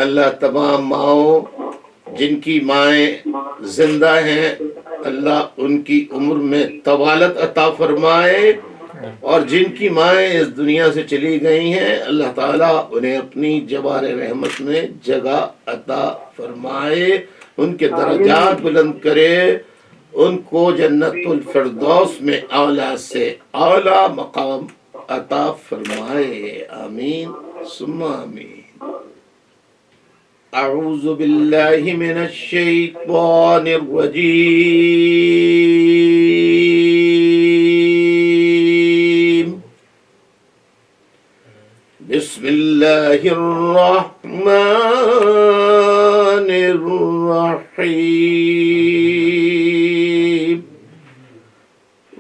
अल्लाह तमाम माओं जिनकी माएँ जिंदा हैं, अल्लाह उनकी उम्र में तवालत अता फरमाए, और जिनकी माएँ इस दुनिया से चली गई हैं, अल्लाह ताला उन्हें अपनी जवार रहमत में जगह अता फरमाए, उनके दर्जात बुलंद करे, उनको जन्नतुल फिरदौस में आला से आला मकाम अता फरमाए। आमीन सुम्मा आमीन। अऊज़ु बिल्लाहि मिनश शैतानिर रजीम। बिस्मिल्लाहिर रहमानिर रहीम।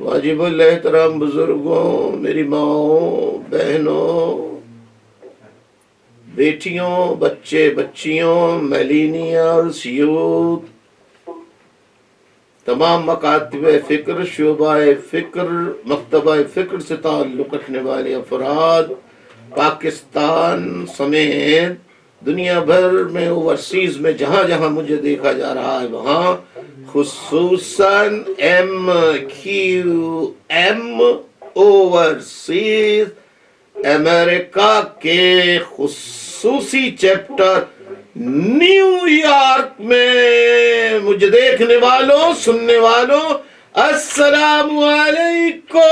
वाजिबुल एहतराम बुजुर्गों, मेरी माओ, बहनों, बेटियों, बच्चे, बच्चियों, मिलेनियल्स, यूथ, तमाम मकातिब फ़िक्र, शोबाए फ़िक्र, मकतबा फ़िक्र से ताल्लुक़ रखने वाले अफराद पाकिस्तान समेत दुनिया भर में, ओवरसीज़ में, जहाँ जहाँ मुझे देखा जा रहा है वहाँ खुसूसन MQM ओवरसीज़ अमेरिका के खुसूसी चैप्टर न्यूयॉर्क में मुझे देखने वालों, सुनने वालों, अस्सलामु अलैकुम।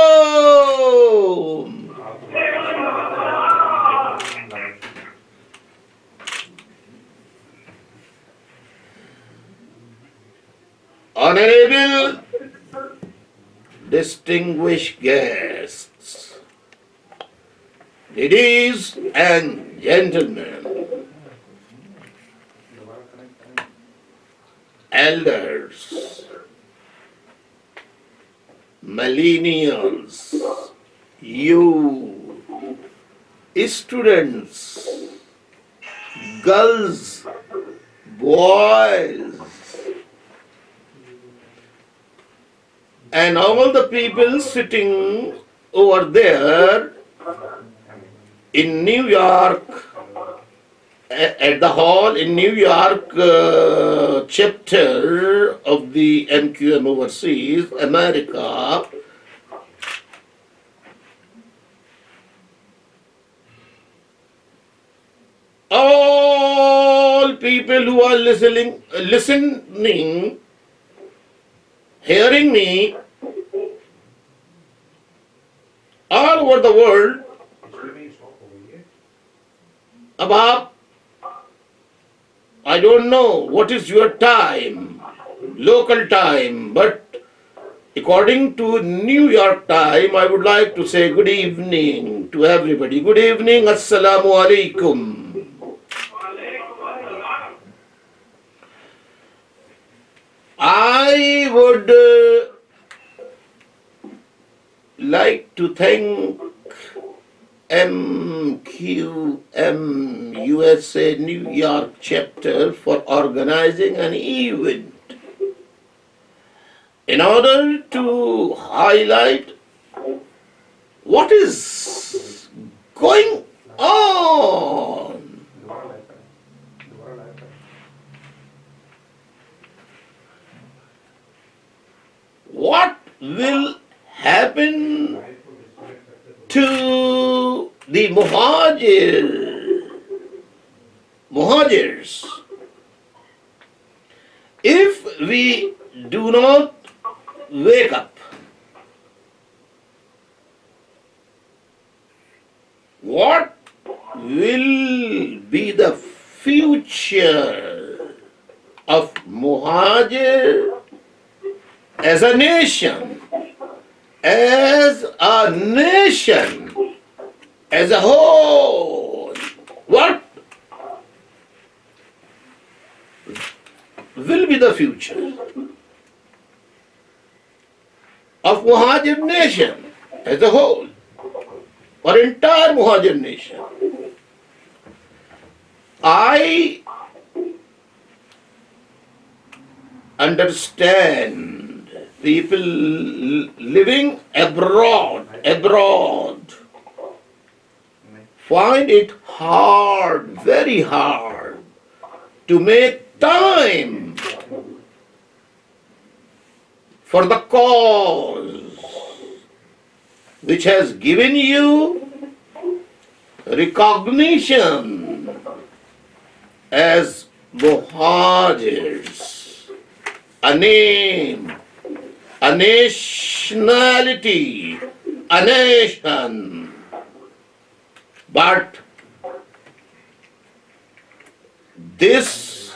Honorable distinguished guests, ladies and gentlemen, elders, millennials, you, students, girls, boys, and all the people sitting over there in New York, at the hall in New York chapter of the MQM Overseas America, all people who are listening, hearing me all over the world, about, I don't know what is your time, local time, but according to New York time, I would like to say good evening to everybody. Good evening, assalamu alaikum. I would like to thank MQM USA New York chapter for organizing an event in order to highlight what is going on. What will happen to the muhajirs if we do not wake up? What will be the future of muhajir as a nation, as a whole? What will be the future of Muhajir nation as a whole, or entire Muhajir nation? I understand people living abroad find it hard, very hard, to make time for the cause which has given you recognition as Muhajirs, a name, a nationality, a nation. But this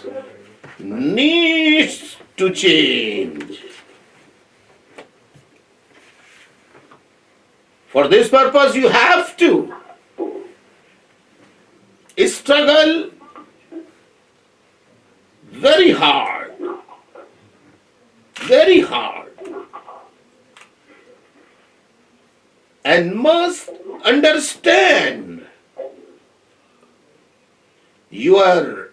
needs to change. For this purpose, you have to struggle very hard, and must understand your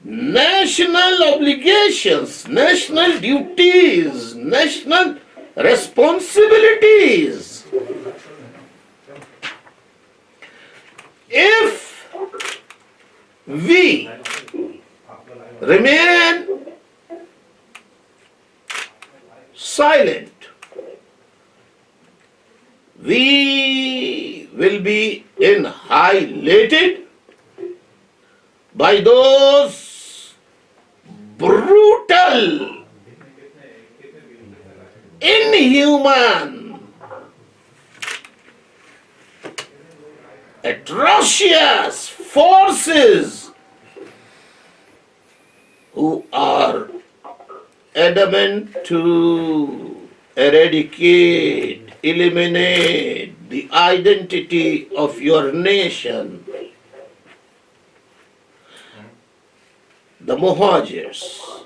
national obligations, national duties, national responsibilities. If we remain silent, we will be annihilated by those brutal, inhuman, atrocious forces who are adamant to eradicate, eliminate the identity of your nation. The Muhajirs.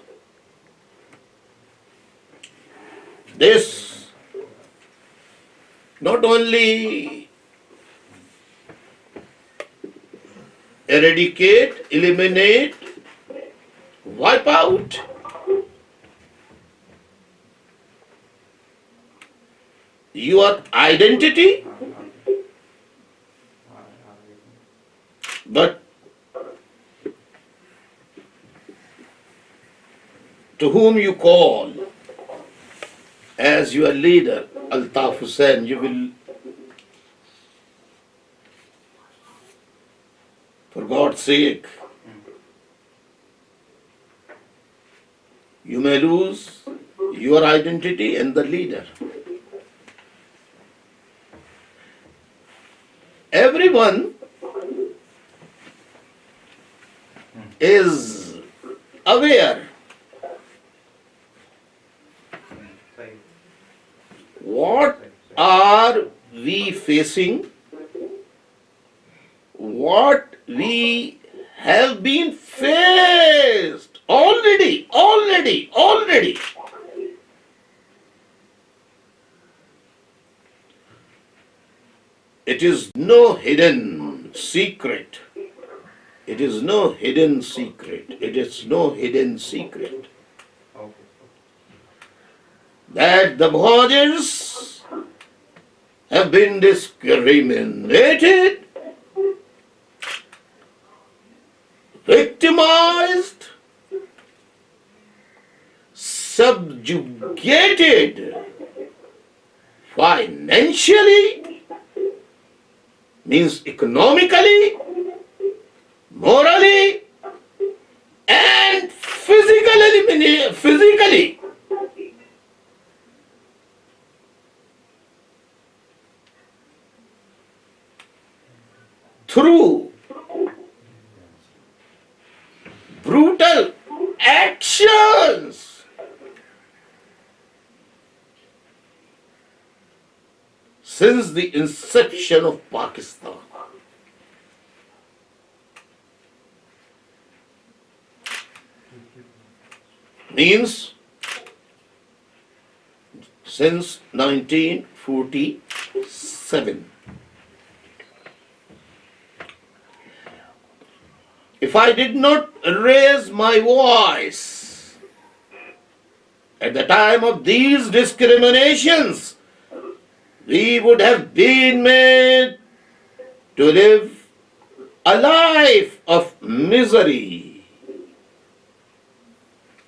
This not only eradicate, eliminate, wipe out your identity, but to whom you call as your leader, Altaf Hussain, you will, for God's sake, you may lose your identity and the leader. Everyone is aware what are we facing, what we have been faced already. It is no hidden secret. It is no hidden secret. It is no hidden secret that the Muhajirs have been discriminated, victimized, subjugated financially, means economically, morally, and physically. Through brutal actions since the inception of Pakistan. Means since 1947. If I did not raise my voice At the time of these discriminations, we would have been made to live a life of misery.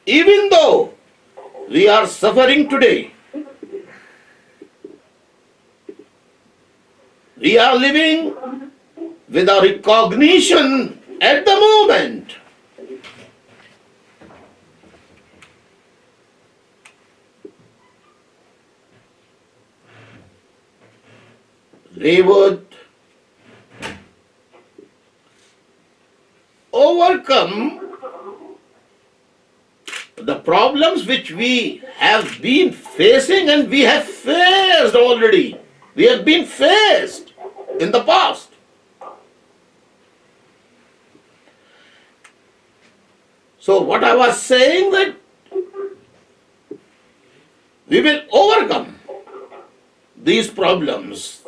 Even though we are suffering today, we are living without recognition at the moment. We would overcome the problems which we have been facing, and we have faced already. We have been faced in the past. So what I was saying, that we will overcome these problems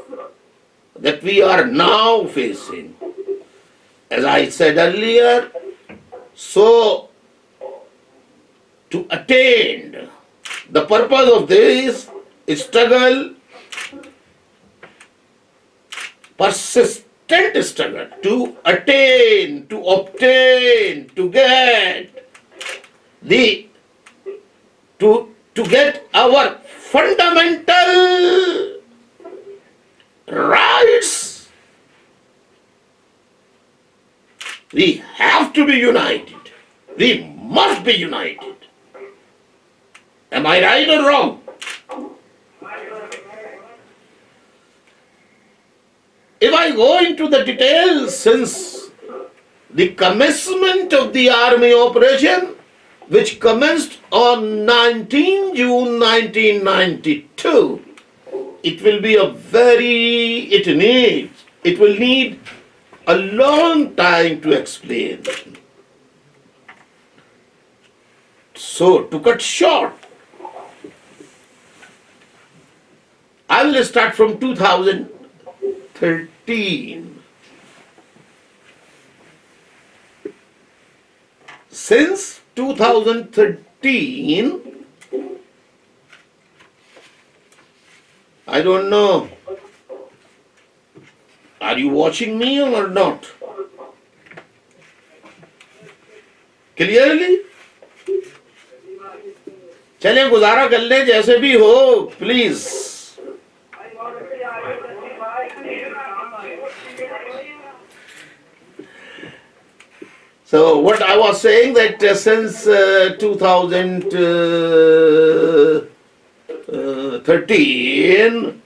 that we are now facing. As I said earlier, so to attain the purpose of this struggle, persistent struggle, to attain, to obtain, to get to get our fundamental rights, we have to be united. We must be united. Am I right or wrong? If I go into the details, since the commencement of the army operation, which commenced on 19 June 1992, it will need a long time to explain. So, to cut short, I will start from 2013. Since 2013, I don't know, are you watching me or not? Clearly? चलें गुजारा कर लें जैसे भी हो, please. So what I was saying, that since 2013,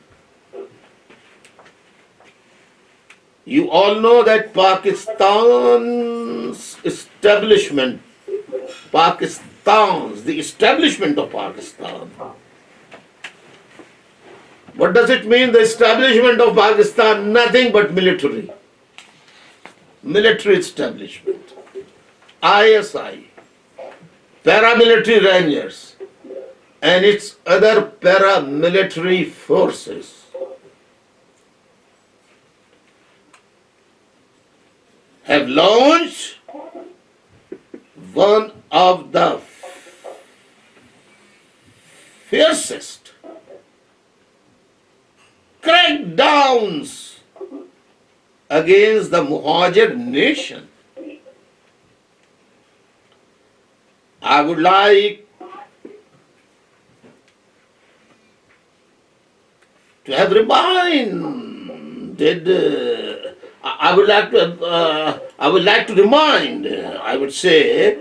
you all know that the establishment of Pakistan. What does it mean, the establishment of Pakistan? Nothing but military establishment. ISI, paramilitary rangers, and its other paramilitary forces have launched one of the fiercest crackdowns against the Muhajir nation. I would like to have reminded. I would like to remind. I would say,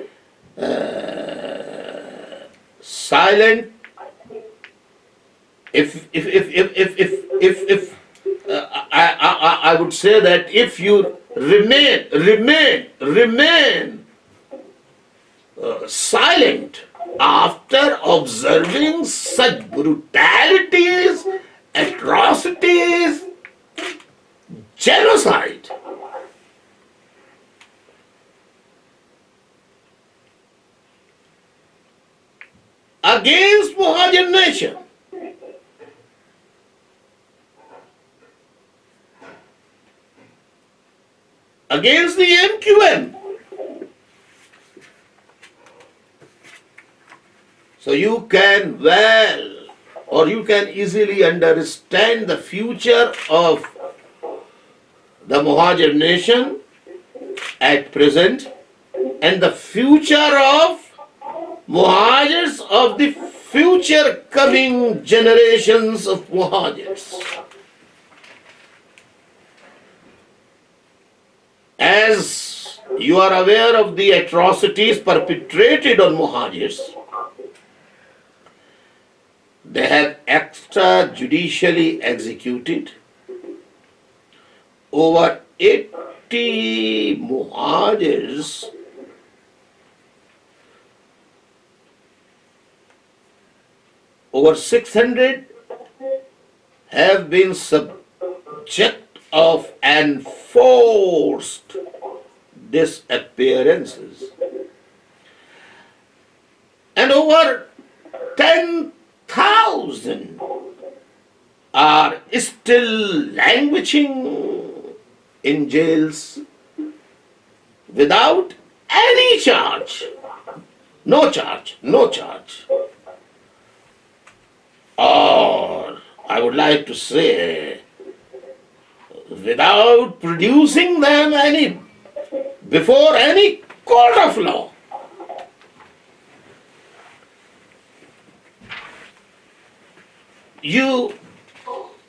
silent. I would say that if you remain silent after observing such brutalities, atrocities, genocide, against Muhajir nation, against the MQM, So you can you can easily understand the future of the Muhajir nation at present and the future of Muhajirs of the future coming generations of Muhajirs. As you are aware of the atrocities perpetrated on Muhajirs, they have extrajudicially executed over 80 Muhajirs over 600 have been subject of enforced disappearances, and over 10,000 are still languishing in jails without any charge. No charge, no charge. Or, I would like to say, without producing them before any court of law. You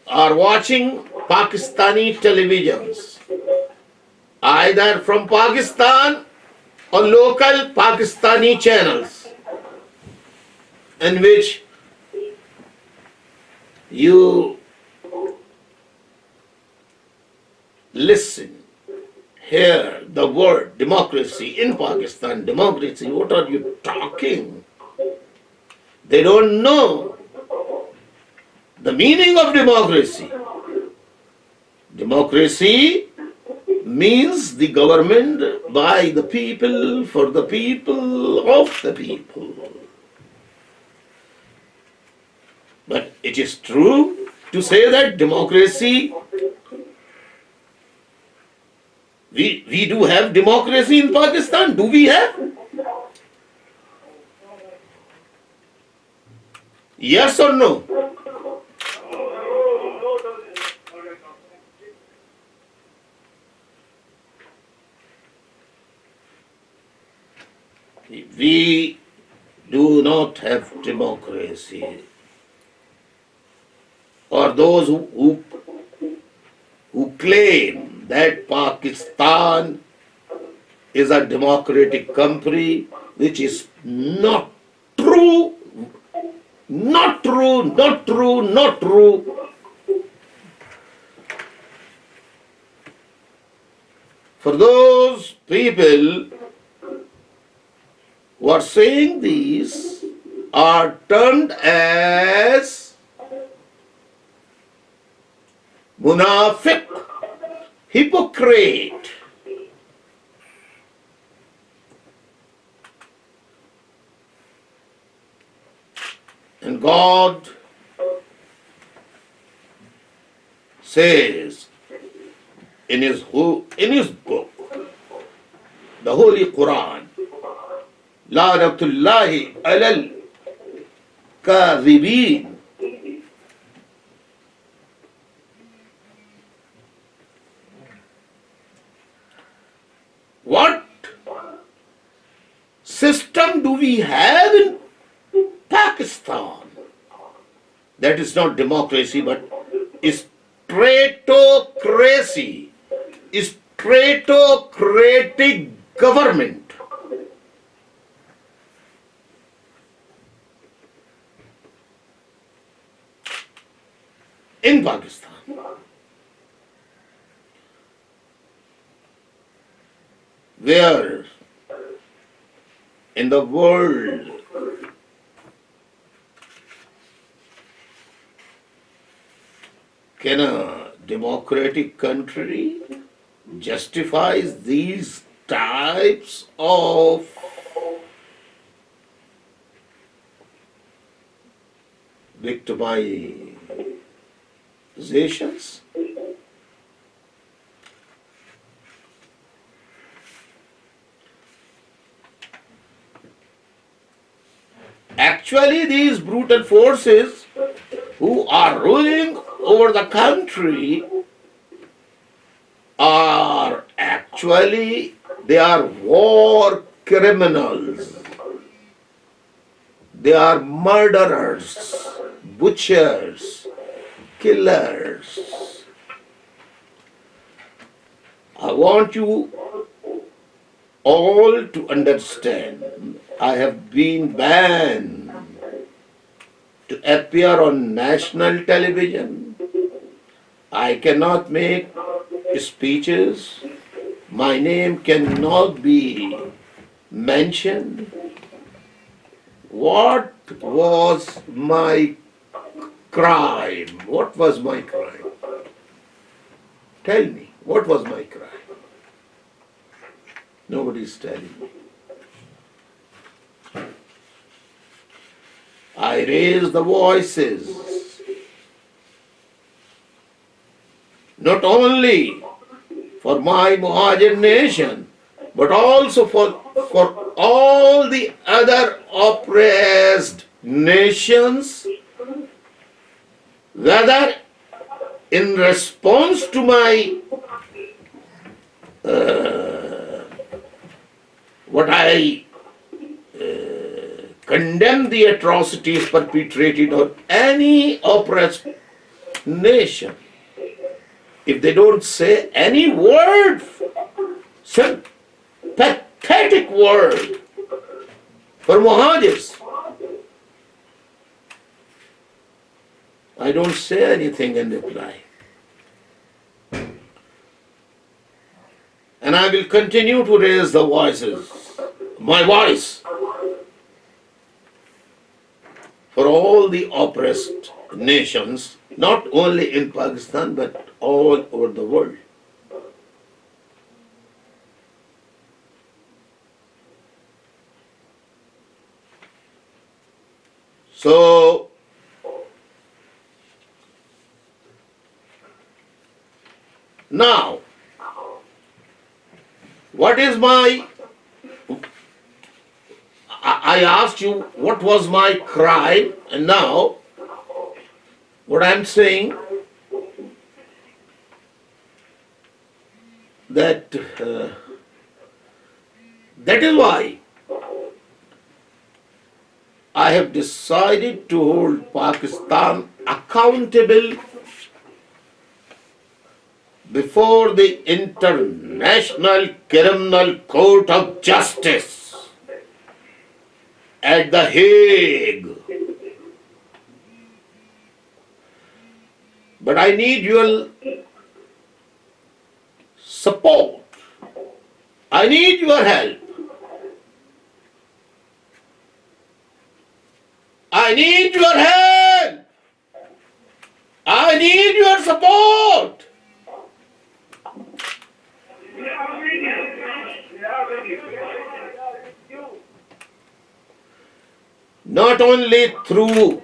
are watching Pakistani televisions, either from Pakistan or local Pakistani channels, in which you listen, hear the word democracy in Pakistan. Democracy, what are you talking? They don't know the meaning of democracy. Democracy means the government by the people, for the people, of the people. But it is true to say that democracy, we do have democracy in Pakistan. Do we have? Yes or no? We do not have democracy. Or those who claim that Pakistan is a democratic country, which is not true, not true, not true, not true. For those people who are saying these are termed as munafiq, hypocrite. And God says in his book, the Holy Quran, La'natullahi alal kadhibin. What system do we have in Pakistan? That is not democracy, but stratocracy, stratocratic government. In Pakistan. Where in the world can a democratic country justifies these types of victimizations? actually these brutal forces who are ruling over the country are actually, they are war criminals. They are murderers, butchers, killers. I want you all to understand, I have been banned to appear on national television. I cannot make speeches. My name cannot be mentioned. What was my crime? What was my crime? Tell me, what was my crime? Nobody is telling me. I raised the voices, not only for my Muhajir nation, but also for all the other oppressed nations, whether in response to my what I condemn the atrocities perpetrated on any oppressed nation. If they don't say any word, some pathetic word for Muhajirs, I don't say anything in reply. And I will continue to raise the voices, my voice, for all the oppressed nations, not only in Pakistan but all over the world. So, now, what is my, I asked you what was my crime, and now what I'm saying that that is why I have decided to hold Pakistan accountable before the International Criminal Court of Justice at The Hague. But I need your support. I need your help. I need your help. I need your support. Not only through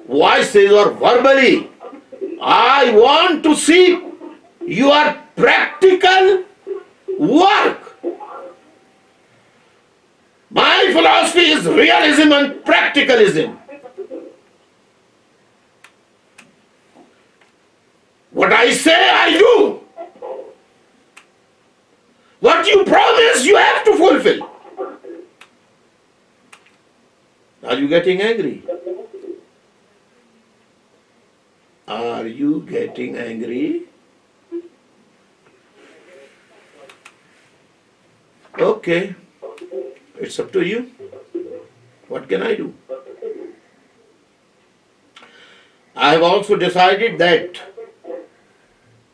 voices or verbally. I want to see your practical work. My philosophy is realism and practicalism. What I say, I do. What you promise, you have to fulfill. Are you getting angry? Are you getting angry? Okay, it's up to you. What can I do? I have also decided that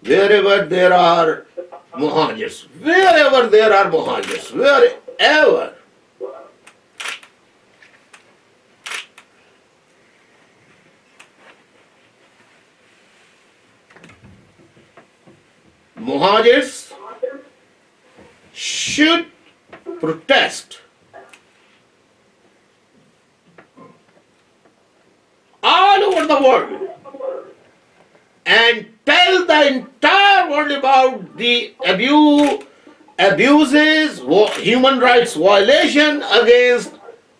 wherever there are Muhajirs, wherever Muhajirs should protest all over the world and tell the entire world about the abuses, human rights violation against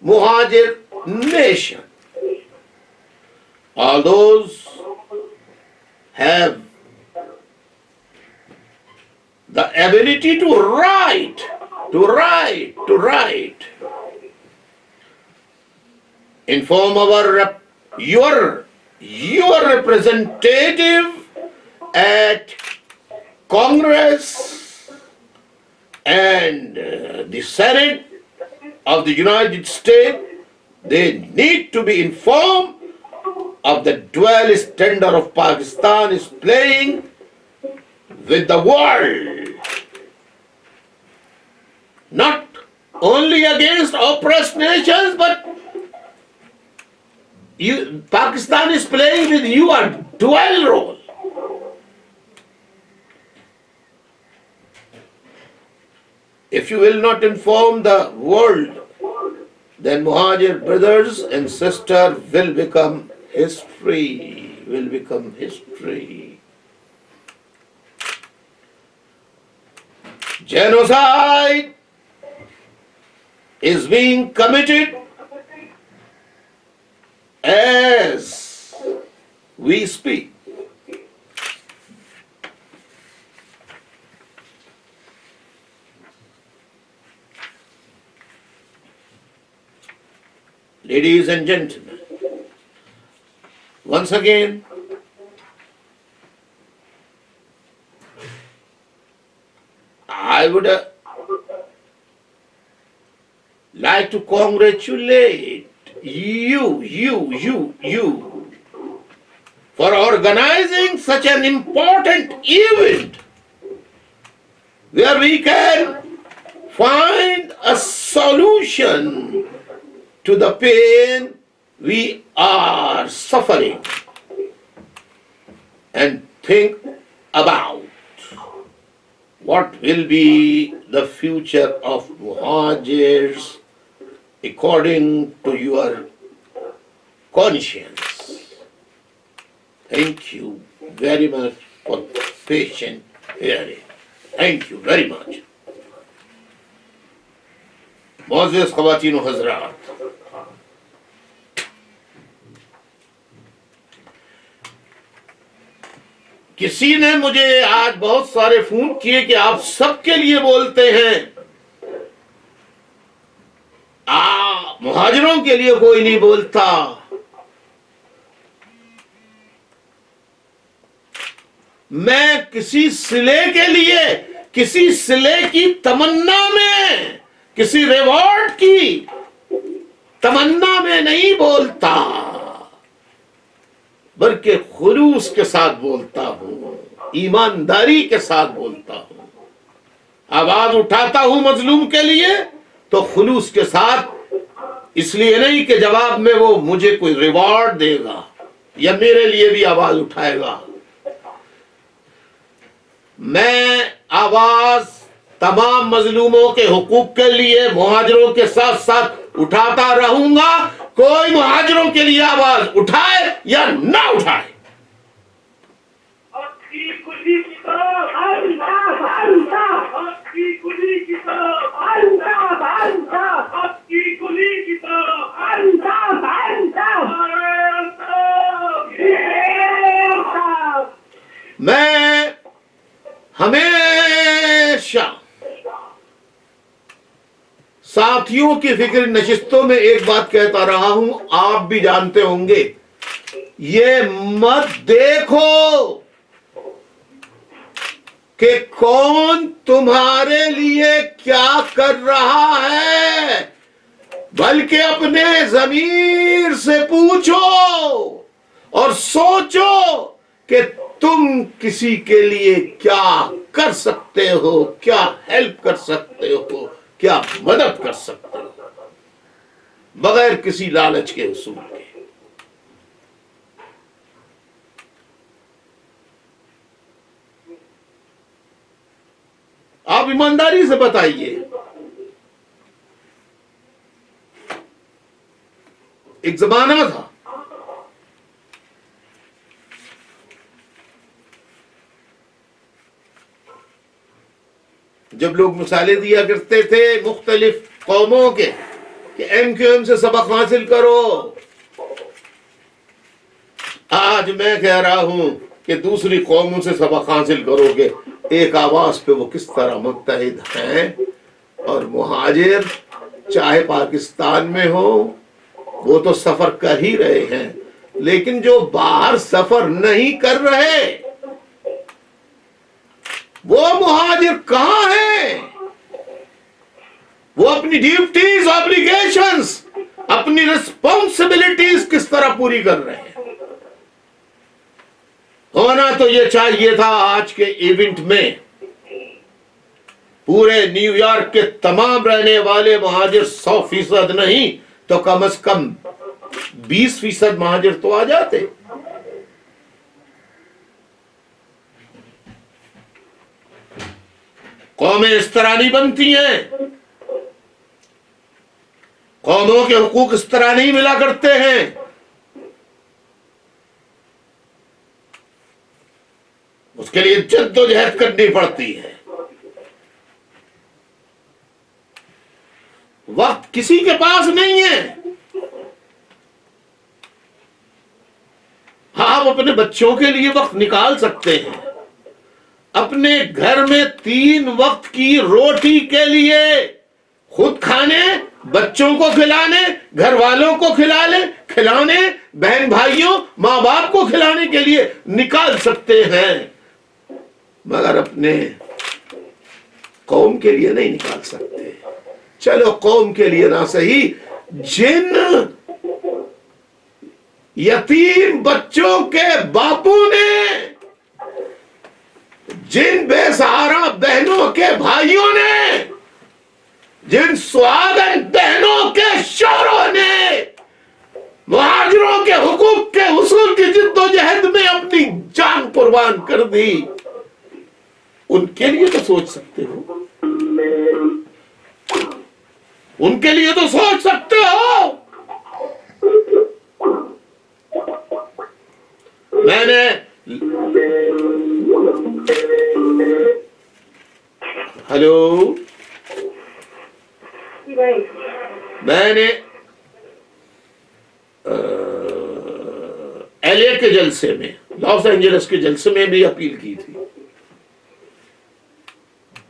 Muhajir nation. All those have the ability to write, inform your representative at Congress and the Senate of the United States. They need to be informed of the dual standard of Pakistan is playing with the world, not only against oppressed nations, but Pakistan is playing with you a dual role. If you will not inform the world, then Muhajir brothers and sisters will become history. Genocide is being committed as we speak. Ladies and gentlemen, once again, I would like to congratulate you for organizing such an important event where we can find a solution to the pain we are suffering and think about what will be the future of Muhajirs according to your conscience. Thank you very much for patient hearing. Thank you very much. Moses Khawatinu Hazrat, किसी ने मुझे आज बहुत सारे phone किए कि आप सबके लिए बोलते हैं, मुहाजिरों के लिए कोई नहीं बोलता। मैं किसी सिले के लिए, किसी सिले की तमन्ना में, किसी रिवॉर्ड की तमन्ना में नहीं बोलता, बल्कि खुलूस के साथ बोलता हूं, ईमानदारी के साथ बोलता हूं। आवाज उठाता हूं मजलूम के लिए तो खुलूस के साथ, इसलिए नहीं कि जवाब में वो मुझे कोई रिवॉर्ड देगा या मेरे लिए भी आवाज उठाएगा। मैं आवाज तमाम मजलूमों के हुकूक के लिए मुहाजिरों के साथ साथ उठाता रहूंगा, कोई मुहाजिरों के लिए आवाज उठाए या ना उठाए। मैं हमेशा साथियों की फिक्र नशिस्तों में एक बात कहता रहा हूं, आप भी जानते होंगे, ये मत देखो कि कौन तुम्हारे लिए क्या कर रहा है, बल्कि अपने ज़मीर से पूछो और सोचो कि तुम किसी के लिए क्या कर सकते हो, क्या हेल्प कर सकते हो, क्या मदद कर सकते हो, बगैर किसी लालच के उसूल के। आप ईमानदारी से बताइए, एक जमाना था जब लोग मिसालें दिया करते थे मुख्तलिफ कौमों के कि MQM से सबक हासिल करो। आज मैं कह रहा हूं कि दूसरी कौमों से सबक हासिल करोगे। एक आवाज पे वो किस तरह मुत्तहिद हैं। और मुहाजिर चाहे पाकिस्तान में हो, वो तो सफर कर ही रहे हैं, लेकिन जो बाहर सफर नहीं कर रहे, वो मुहाजिर कहां हैं? वो अपनी ड्यूटीज, ऑब्लिगेशंस, अपनी रिस्पॉन्सिबिलिटीज किस तरह पूरी कर रहे हैं? होना तो ये चाहिए था आज के इवेंट में पूरे न्यूयॉर्क के तमाम रहने वाले महाजिर 100% नहीं तो कम से कम 20% महाजिर तो आ जाते। कौमें इस तरह नहीं बनती हैं, कौमों के हुकूक इस तरह नहीं मिला करते हैं। उसके लिए जद्दोजहद करनी पड़ती है। वक्त किसी के पास नहीं है। आप अपने बच्चों के लिए वक्त निकाल सकते हैं। अपने घर में 3 वक्त की रोटी के लिए खुद खाने, बच्चों को खिलाने, घर वालों को खिलाने, बहन भाइयों, मां बाप को खिलाने के लिए निकाल सकते हैं, मगर अपने कौम के लिए नहीं निकाल सकते। चलो कौम के लिए ना सही, जिन यतीम बच्चों के बापू ने, जिन बेसहारा बहनों के भाइयों ने, जिन सुहागन बहनों के शौहरों ने मुहाजिरों के हुकूक के हुसूल की जिद्दोजहद में अपनी जान कुर्बान कर दी, उनके लिए तो सोच सकते हो। उनके लिए तो सोच सकते हो। मैंने हेलो मैंने LA के जलसे में, लॉस एंजलिस के जलसे में भी अपील की थी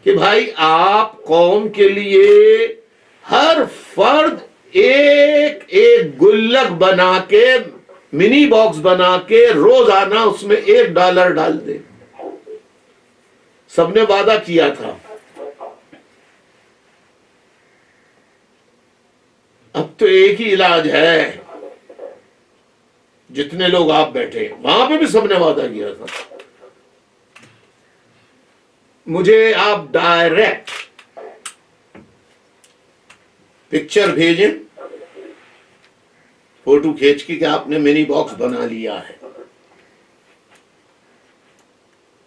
कि भाई आप कौम के लिए हर फर्द एक एक गुल्लक बना के, मिनी बॉक्स बना के रोजाना उसमें $1 डाल दे। सबने वादा किया था। अब तो एक ही इलाज है। जितने लोग आप बैठे, वहां पे भी सबने वादा किया था। मुझे आप डायरेक्ट पिक्चर भेजें, फोटो खींच के कि आपने मिनी बॉक्स बना लिया है।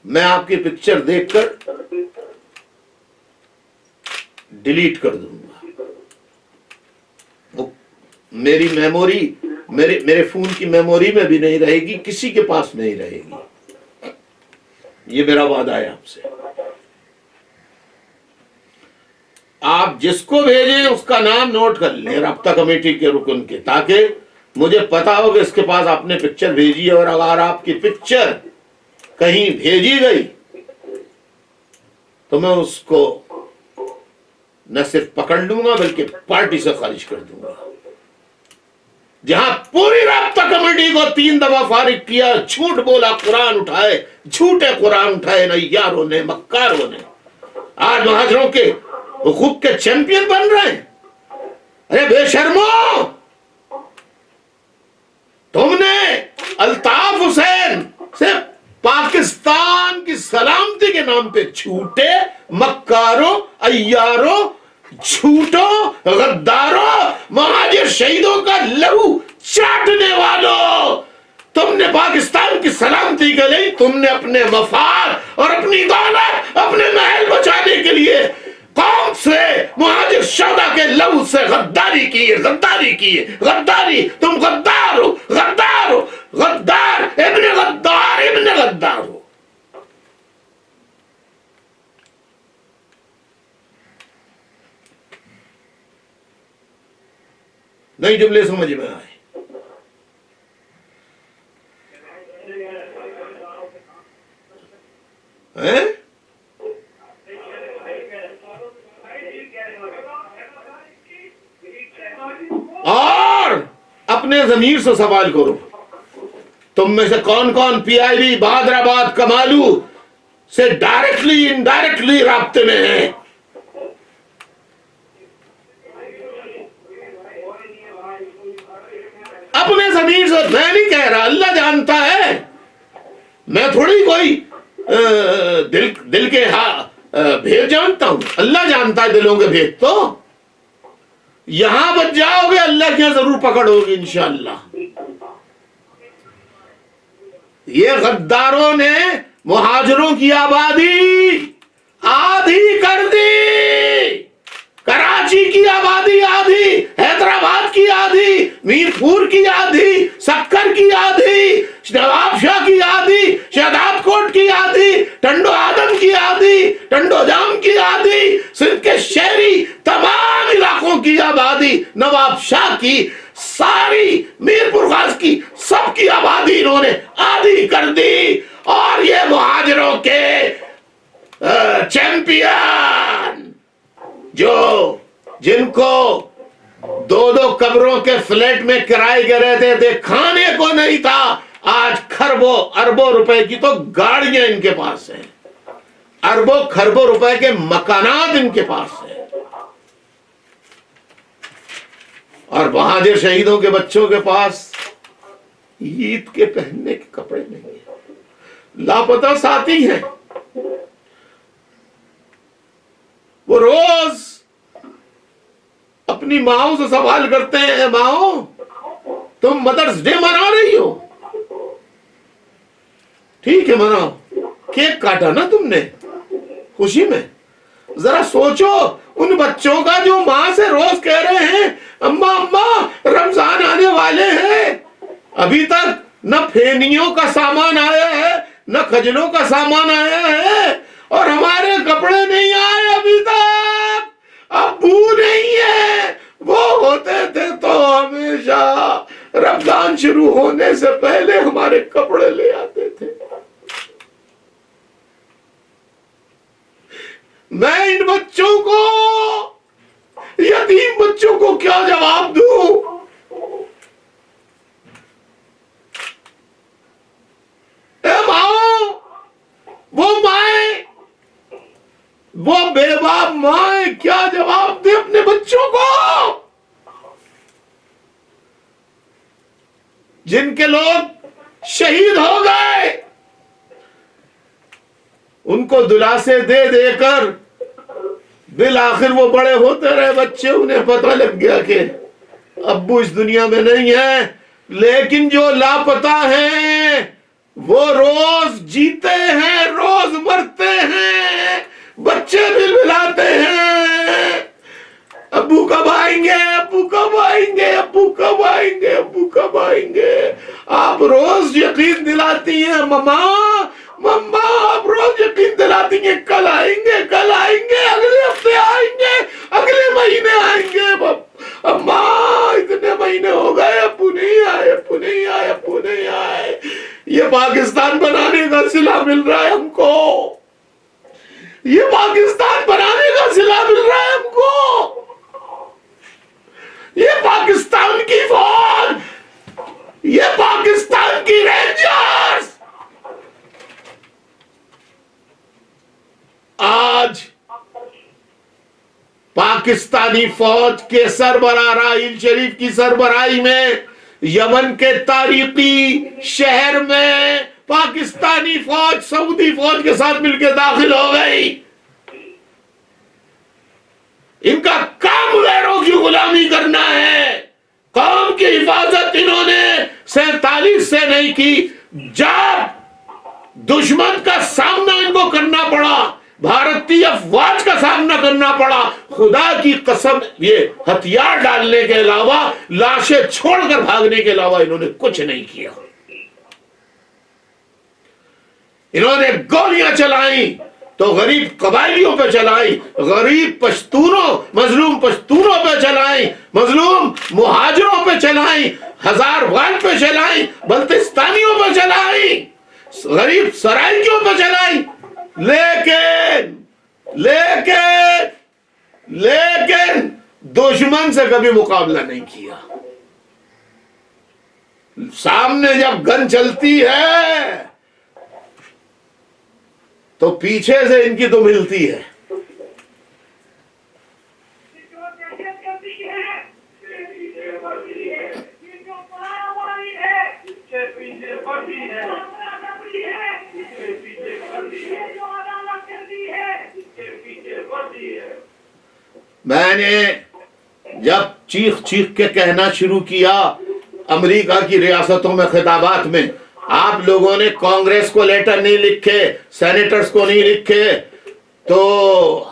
मैं आपकी पिक्चर देखकर डिलीट कर दूंगा। वो मेरी मेमोरी, मेरे फोन की मेमोरी में भी नहीं रहेगी, किसी के पास नहीं रहेगी। ये मेरा वादा है आपसे। आप जिसको भेजें उसका नाम नोट कर लें राब्ता कमेटी के रुकन के, ताकि मुझे पता हो कि इसके पास आपने पिक्चर भेजी है। और अगर आपकी पिक्चर कहीं भेजी गई तो मैं उसको न सिर्फ पकड़ लूंगा बल्कि पार्टी से खारिज कर दूंगा। जहां पूरी राब्ता कमेटी को 3 दफा फारिग किया, झूठ बोला, कुरान उठाए, झूठे कुरान उठाए नैयारों ने, मक्कारों ने, आज मुहाजिरों के हुकूक के चैंपियन बन रहे हैं। अरे बेशर्मो, तुमने अल्ताफ हुसैन से पाकिस्तान की सलामती के नाम पे झूठे, मक्कारों, अय्यारों, झूठों, गद्दारों, मुहाजिर शहीदों का लहू चाटने वालों, तुमने पाकिस्तान की सलामती के लिए, तुमने अपने मफाद और अपनी दौलत, अपने महल बचाने के लिए कौम से, मुहाजिर शौदा के लहू से गद्दारी की है, गद्दारी की है, गद्दारी। तुम गद्दार हो, गद्दार हो, गद्दार, इब्ने गद्दार, इब्ने गद्दार हो। नहीं जुमले समझ में आए। हैं? और अपने जमीर से सवाल करो, तुम में से कौन कौन पीआईबी बहादुराबाद कमालू से डायरेक्टली इनडायरेक्टली राब्ते में है? अपने जमीर से। मैं नहीं कह रहा, अल्लाह जानता है, मैं थोड़ी कोई दिल के भेद जानता हूं। अल्लाह जानता है दिलों के भेद। तो यहां बच जाओगे, अल्लाह की जरूर पकड़ोगे इंशाअल्लाह। ये गद्दारों ने मुहाजिरों की आबादी आधी कर दी। कराची की आबादी आधी, हैदराबाद की आधी, मीरपुर की आधी, सक्कर की आधी, नवाबशाह की आधी, शहदादकोट की आधी, टंडो आदम की आधी, टंडो जाम की आधी, सिंध के शहरी तमाम इलाकों की आबादी, नवाबशाह की सारी, मीरपुर खास की सबकी आबादी इन्होंने आधी कर दी। और ये मुहाजिरों के चैंपियन जिनको दो दो कब्रों के फ्लैट में किराए के रहते थे, खाने को नहीं था, आज खरबों अरबों रुपए की तो गाड़ियां इनके पास हैं, अरबों खरबों रुपए के मकानात इनके पास हैं। और बहादुर शहीदों के बच्चों के पास ईद के पहनने के कपड़े नहीं है। लापता साथी हैं, वो रोज अपनी माओ से सवाल करते हैं, माओ तुम मदर्स डे मना रही हो? ठीक है मनाओ, केक काटा ना तुमने खुशी में। जरा सोचो उन बच्चों का जो मां से रोज कह रहे हैं अम्मा अम्मा रमजान आने वाले हैं, अभी तक न फेनियों का सामान आया है, न खजलों का सामान आया है, और हमारे कपड़े नहीं आए अभी तक। अब्बू नहीं है, वो होते थे तो हमेशा रमजान शुरू होने से पहले हमारे कपड़े ले आते थे। मैं इन बच्चों को, यतीम बच्चों को क्या जवाब दूं? माओ, वो माए, वो बेबाप माए क्या जवाब दे अपने बच्चों को, जिनके लोग शहीद हो गए? उनको दिलासे दे देकर बिल आखिर वो बड़े होते रहे बच्चे, उन्हें पता लग गया कि अब्बू इस दुनिया में नहीं है। लेकिन जो लापता हैं वो रोज जीते हैं, रोज मरते हैं, बच्चे बिलबिलाते हैं, अब्बू कब आएंगे, अब्बू कब आएंगे, अब्बू कब आएंगे, अब्बू कब आएंगे। आप रोज यकीन दिलाती हैं मम्मा मम्मा, आप रोज यकीन दिलाती हैं कल आएंगे, कल आएंगे, अगले हफ्ते आएंगे, अगले महीने आएंगे। अम्मा इतने महीने हो गए, अब्बू नहीं आए, अब्बू नहीं आए, अब्बू नहीं आए। ये पाकिस्तान बनाने का सिला मिल रहा है हमको, ये पाकिस्तान बनाने का सिला मिल रहा है हमको। ये पाकिस्तान की फौज, ये पाकिस्तान की रेंजर्स आज पाकिस्तानी फौज के सरबराह राहील शरीफ की सरबराही में यमन के तारीखी शहर में पाकिस्तानी फौज सऊदी फौज के साथ मिलकर दाखिल हो गई। इनका काम गैरों की गुलामी करना है, कौम की हिफाजत इन्होंने 47 से नहीं की। जब दुश्मन का सामना इनको करना पड़ा, भारतीय अफवाज का सामना करना पड़ा, खुदा की कसम ये हथियार डालने के अलावा, लाशें छोड़कर भागने के अलावा इन्होंने कुछ नहीं किया। इन्होंने गोलियां चलाई, तो गरीब कबायलियों पे चलाई, गरीब पश्तूनों, मजलूम पश्तूनों पे चलाई, मजलूम मुहाजिरों पे चलाई, हजारवान पे चलाई, बल्तिस्तानियों पे चलाई, गरीब सराइकियों पे चलाई। लेकिन लेकिन लेकिन दुश्मन से कभी मुकाबला नहीं किया। सामने जब गन चलती है तो पीछे से इनकी तो मिलती है। मैंने जब चीख चीख के कहना शुरू किया अमेरिका की रियासतों में खिताबात में, आप लोगों ने कांग्रेस को लेटर नहीं लिखे, सेनेटर्स को नहीं लिखे, तो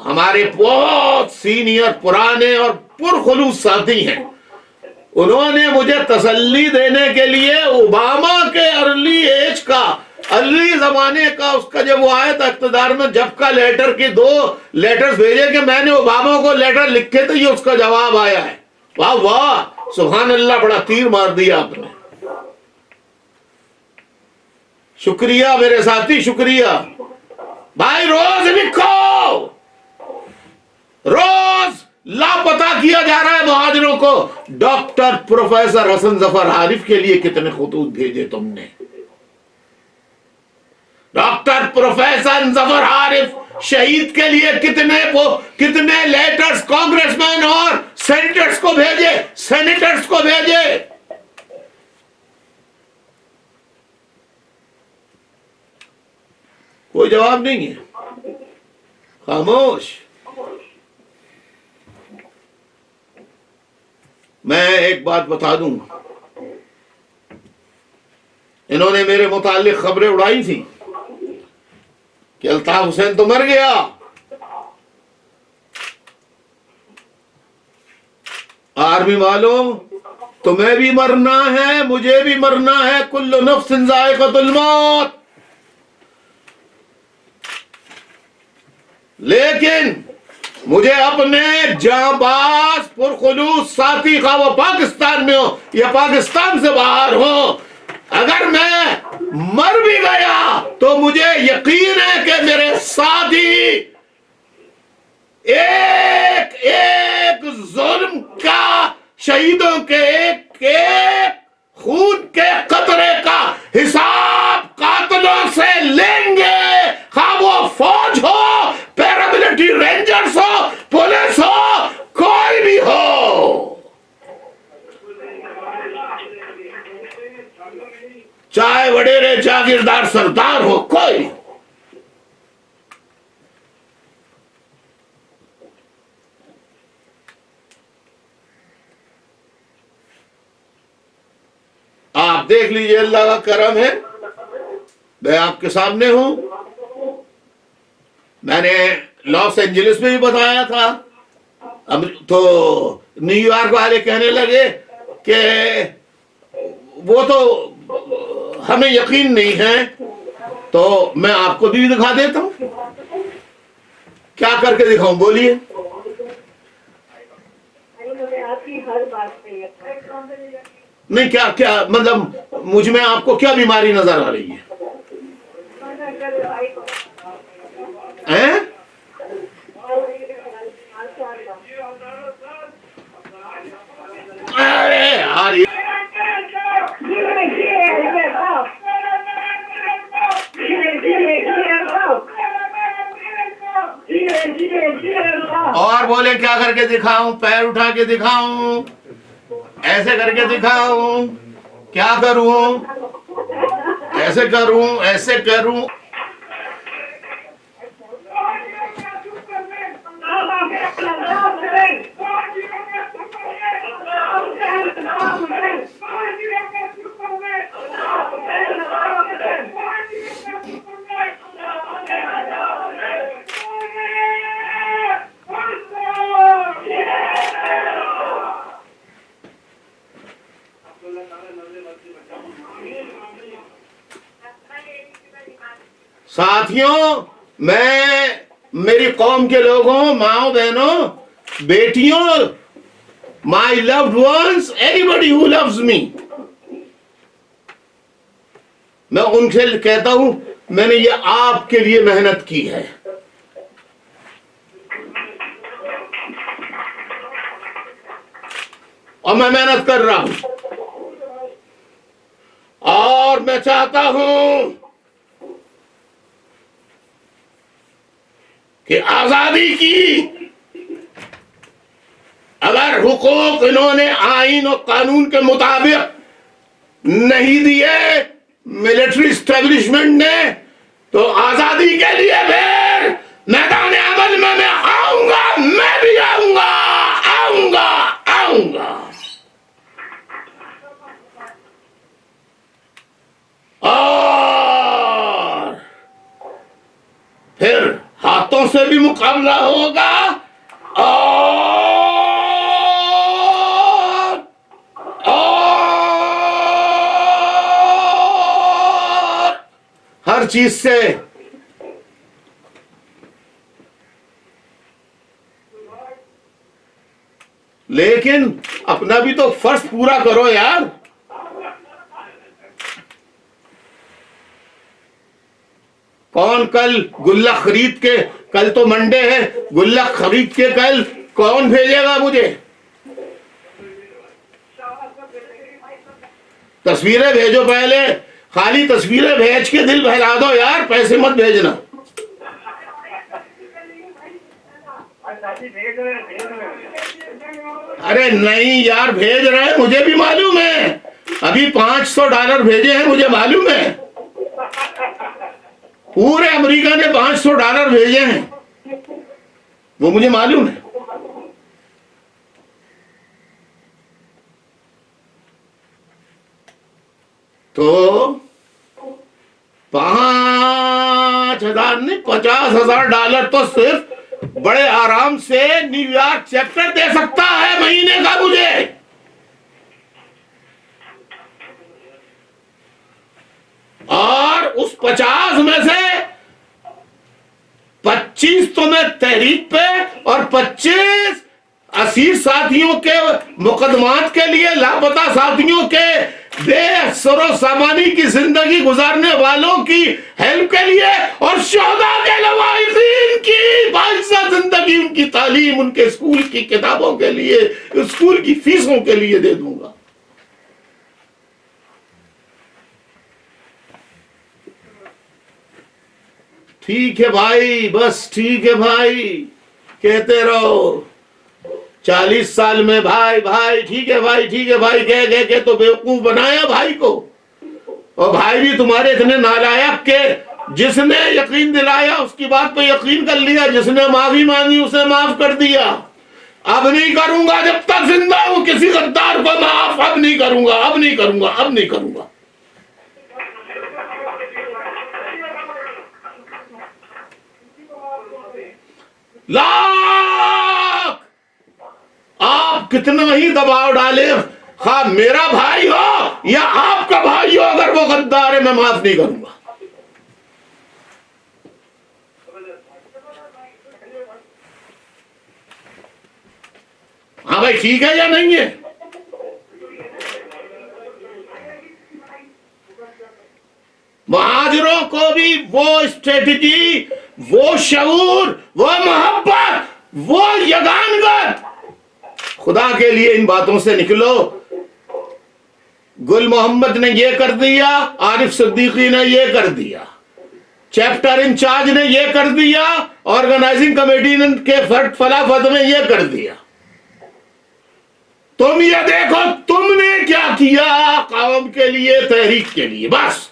हमारे बहुत सीनियर पुराने और पुरखुलूस साथी हैं, उन्होंने मुझे तसल्ली देने के लिए ओबामा के अर्ली जमाने का उसका जब वो आया था इख्तिदार में, जब का लेटर के 2 लेटर्स भेजे कि मैंने ओबामा को लेटर लिखे थे, ये उसका जवाब आया है। वाह वाह, सुभान अल्लाह, बड़ा तीर मार दिया आपने। शुक्रिया मेरे साथी, शुक्रिया भाई। रोज लिखो, रोज लापता किया जा रहा है मुहाजिरों को। डॉक्टर प्रोफेसर हसन जफर आरिफ के लिए कितने खुतूत भेजे तुमने? डॉक्टर प्रोफेसर जफर आरिफ शहीद के लिए कितने लेटर्स कांग्रेसमैन और सेनेटर्स को भेजे। कोई जवाब नहीं है, खामोश। मैं एक बात बता दूं, इन्होंने मेरे मुतालिक खबरें उड़ाई थी कि अल्ताफ हुसैन तो मर गया। आर्मी वालों, तुम्हें भी मरना है, मुझे भी मरना है, कुल्लु नफ्सिन ज़ाइक़तुल मौत। लेकिन मुझे अपने जांबाज पुरखुलूस साथी का वो पाकिस्तान में हो या पाकिस्तान से बाहर हो, अगर मैं मर भी गया तो मुझे यकीन है कि मेरे साथी एक एक जुल्म का, शहीदों के एक एक खून के कतरे का हिसाब कातिलों से लेंगे। खा वो फौज हो, पैरामिलिट्री रेंजर्स हो, पुलिस हो, कोई भी हो, चाहे वडेरे जागीरदार सरदार हो, कोई। आप देख लीजिए, अल्लाह का करम है, मैं आपके सामने हूं। मैंने लॉस एंजलिस में भी बताया था, अब तो न्यूयॉर्क वाले कहने लगे कि वो तो हमें यकीन नहीं है, तो मैं आपको भी दिखा देता हूं। क्या करके दिखाऊं, बोलिए। नहीं, क्या क्या मतलब मुझ में आपको क्या बीमारी नजर आ रही है? हैं? अरे यार, और बोले क्या करके दिखाऊं? पैर उठा के दिखाऊं, ऐसे करके दिखाऊं, क्या करूं? ऐसे करूं, ऐसे करूं? साथियों, मैं मेरी कौम के लोगों, माओ बहनों, बेटियों, my loved ones, anybody who loves me, मैं उनसे कहता हूं मैंने ये आपके लिए मेहनत की है। और मैं मेहनत कर रहा हूं, और मैं चाहता हूं कि आजादी की अगर हुकूक इन्होंने आईन और कानून के मुताबिक नहीं दिए मिलिट्री स्टैब्लिशमेंट ने, तो आजादी के लिए फिर मैदान अमल में मैं आऊंगा, मैं भी आऊंगा, आऊंगा, आऊंगा। और फिर हाथों से भी मुकाबला होगा, और हर चीज से। लेकिन अपना भी तो फर्ज पूरा करो यार। कौन कल गुल्लक खरीद के, कल तो मंडे है, गुल्लक खरीद के कल कौन भेजेगा मुझे? तस्वीरें भेजो पहले, खाली तस्वीरें भेज के दिल बहला दो यार, पैसे मत भेजना। अरे नहीं यार, भेज रहे हैं, मुझे भी मालूम है। अभी $500 भेजे हैं, मुझे मालूम है। पूरे अमेरिका ने $500 भेजे हैं, वो मुझे मालूम है। तो 5,000 नहीं, $50,000 तो सिर्फ बड़े आराम से न्यूयॉर्क चैप्टर दे सकता है महीने का मुझे। और उस 50 में से 25 तो मैं तहरीक पे, और 25 80 साथियों के मुकदमात के लिए, लापता साथियों के बेसरो सामानी की जिंदगी गुजारने वालों की हेल्प के लिए, और शोहदा के लवाहिकीन की बाइज़ा जिंदगी, उनकी तालीम, उनके स्कूल की किताबों के लिए, स्कूल की फीसों के लिए दे दूंगा। ठीक है भाई, बस ठीक है भाई, कहते रहो। 40 साल में भाई भाई ठीक है भाई, ठीक है भाई कह के तो बेवकूफ बनाया भाई को। और भाई भी तुम्हारे इतने नालायक के, जिसने यकीन दिलाया उसकी बात पे यकीन कर लिया, जिसने माफी मांगी उसे माफ कर दिया। अब नहीं करूंगा, जब तक जिंदा हूं किसी गद्दार को माफ अब नहीं करूंगा, अब नहीं करूंगा, अब नहीं करूंगा। लाख आप कितना ही दबाव डाले, हाँ मेरा भाई हो या आपका भाई हो, अगर वो गद्दार है मैं माफ नहीं करूंगा। हाँ भाई ठीक है या नहीं है? महाजरों को भी वो स्ट्रेटजी, वो शऊर, वो मोहब्बत, वो यगानगत, खुदा के लिए इन बातों से निकलो। गुल मोहम्मद ने ये कर दिया, आरिफ सिद्दीकी ने ये कर दिया, चैप्टर इंचार्ज ने ये कर दिया, ऑर्गेनाइजिंग कमेटी के फलाफत में ये कर दिया। तुम ये देखो तुमने क्या किया कौम के लिए, तहरीक के लिए। बस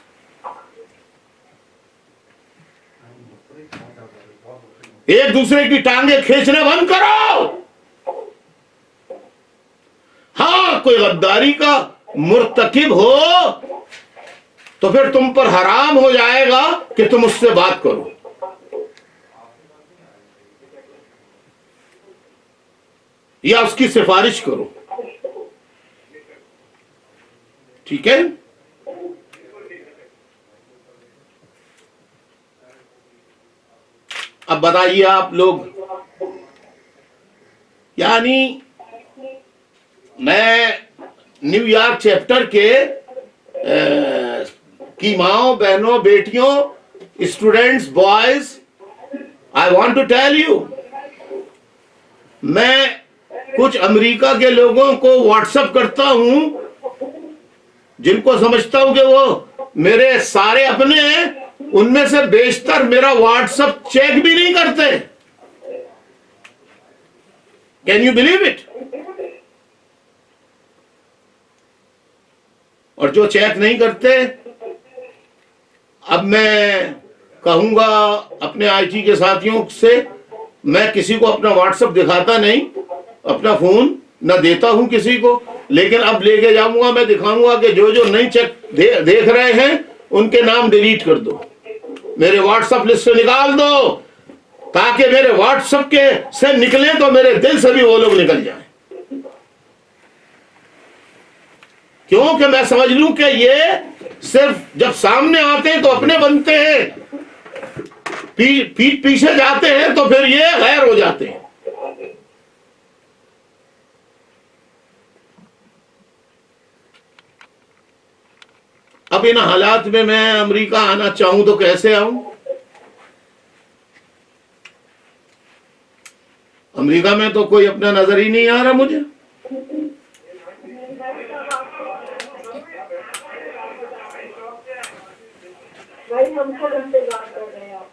एक दूसरे की टांगे खींचना बंद करो। हाँ कोई गद्दारी का मुर्तकिब हो तो फिर तुम पर हराम हो जाएगा कि तुम उससे बात करो। या उसकी सिफारिश करो, ठीक है? अब बताइए आप लोग, यानी मैं न्यूयॉर्क चैप्टर के की माओ, बहनों, बेटियों, students, boys, I want to tell you, मैं कुछ अमेरिका के लोगों को व्हाट्सएप करता हूं जिनको समझता हूं कि वो मेरे सारे अपने हैं, उनमें से बेशतर मेरा व्हाट्सएप चेक भी नहीं करते। Can you believe it? और जो चेक नहीं करते, अब मैं कहूंगा अपने आईटी के साथियों से, मैं किसी को अपना व्हाट्सएप दिखाता नहीं, अपना फोन न देता हूं किसी को, लेकिन अब लेके जाऊंगा, मैं दिखाऊंगा कि जो जो नहीं चेक देख रहे हैं उनके नाम डिलीट कर दो, मेरे व्हाट्सएप लिस्ट से निकाल दो, ताकि मेरे व्हाट्सएप के से निकले तो मेरे दिल से भी वो लोग निकल जाएं। क्योंकि मैं समझ लूं कि ये सिर्फ जब सामने आते हैं तो अपने बनते हैं, पीठ पीछे जाते हैं तो फिर ये गैर हो जाते हैं। अब इन हालात में मैं अमेरिका आना चाहूं तो कैसे आऊं? अमेरिका में तो कोई अपना नजर ही नहीं आ रहा मुझे। भाई हमको इंतजार कर रहे हैं आप।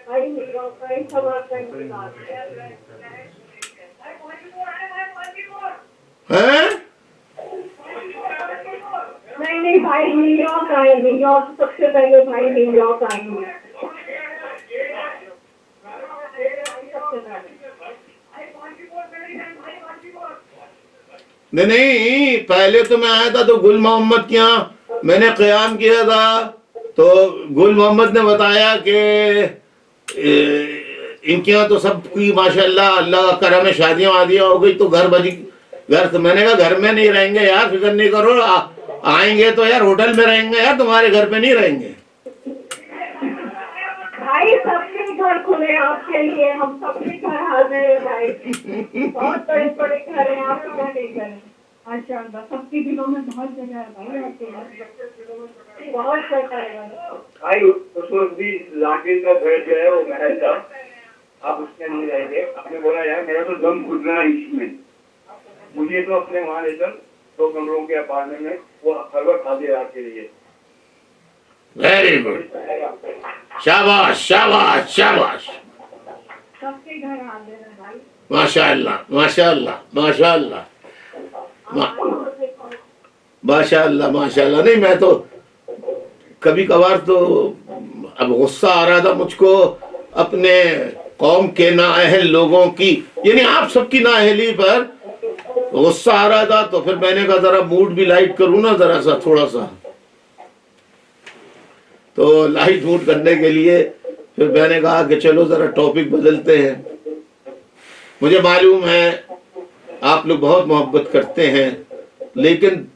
भाई सब आपका इंतजार हैं? नहीं भाई, न्यूयॉर्क आए, न्यूयॉर्क सबसे पहले भाई न्यूयॉर्क आएंगे। नहीं, पहले तो मैं आया था तो गुल मोहम्मद के यहाँ मैंने क़याम किया था, तो गुल मोहम्मद ने बताया कि इनके यहाँ तो सबकी माशाल्लाह अल्लाह का करम है, शादियां वादियां हो गई तो घर बजी घर। तो मैंने कहा घर में नहीं रहेंगे यार, फिक्र नहीं करो, आएंगे तो यार होटल में रहेंगे यार, तुम्हारे घर पे नहीं रहेंगे। भाई सबके घर खुले आपके लिए, हम सबके घर हाजिर है भाई। बहुत बड़े बड़े घर हैं, आप क्या नहीं करें माशाल्लाह, सबके दिलों में बहुत जगह है भाई, आपके घर बहुत जगह है भाई। उस वक्त भी जाकिर का घर जो है वो महल था, आप उसमें नहीं रहेंगे। आपने बोला यार मेरा तो दम घुट रहा है इसमें, मुझे तो अपने वहाँ ले चल 2 कमरों के अपार्टमेंट में, वो हर वक्त हाजिर आपके लिए। वेरी गुड, शाबाश शाबाश शाबाश, सबके घर हाजिर है भाई माशाअल्लाह माशाअल्लाह माशाअल्लाह माशाअल्लाह माशाअल्लाह। नहीं, मैं तो कभी कभार तो अब गुस्सा आ रहा था मुझको अपने कौम के नाअहल लोगों की, यानी आप सबकी नाअहली पर गुस्सा आ रहा था, तो फिर मैंने कहा जरा मूड भी लाइट करूं ना, जरा सा थोड़ा सा, तो लाइट मूड करने के लिए फिर मैंने कहा कि चलो जरा टॉपिक बदलते हैं। मुझे मालूम है आप लोग बहुत मोहब्बत करते हैं, लेकिन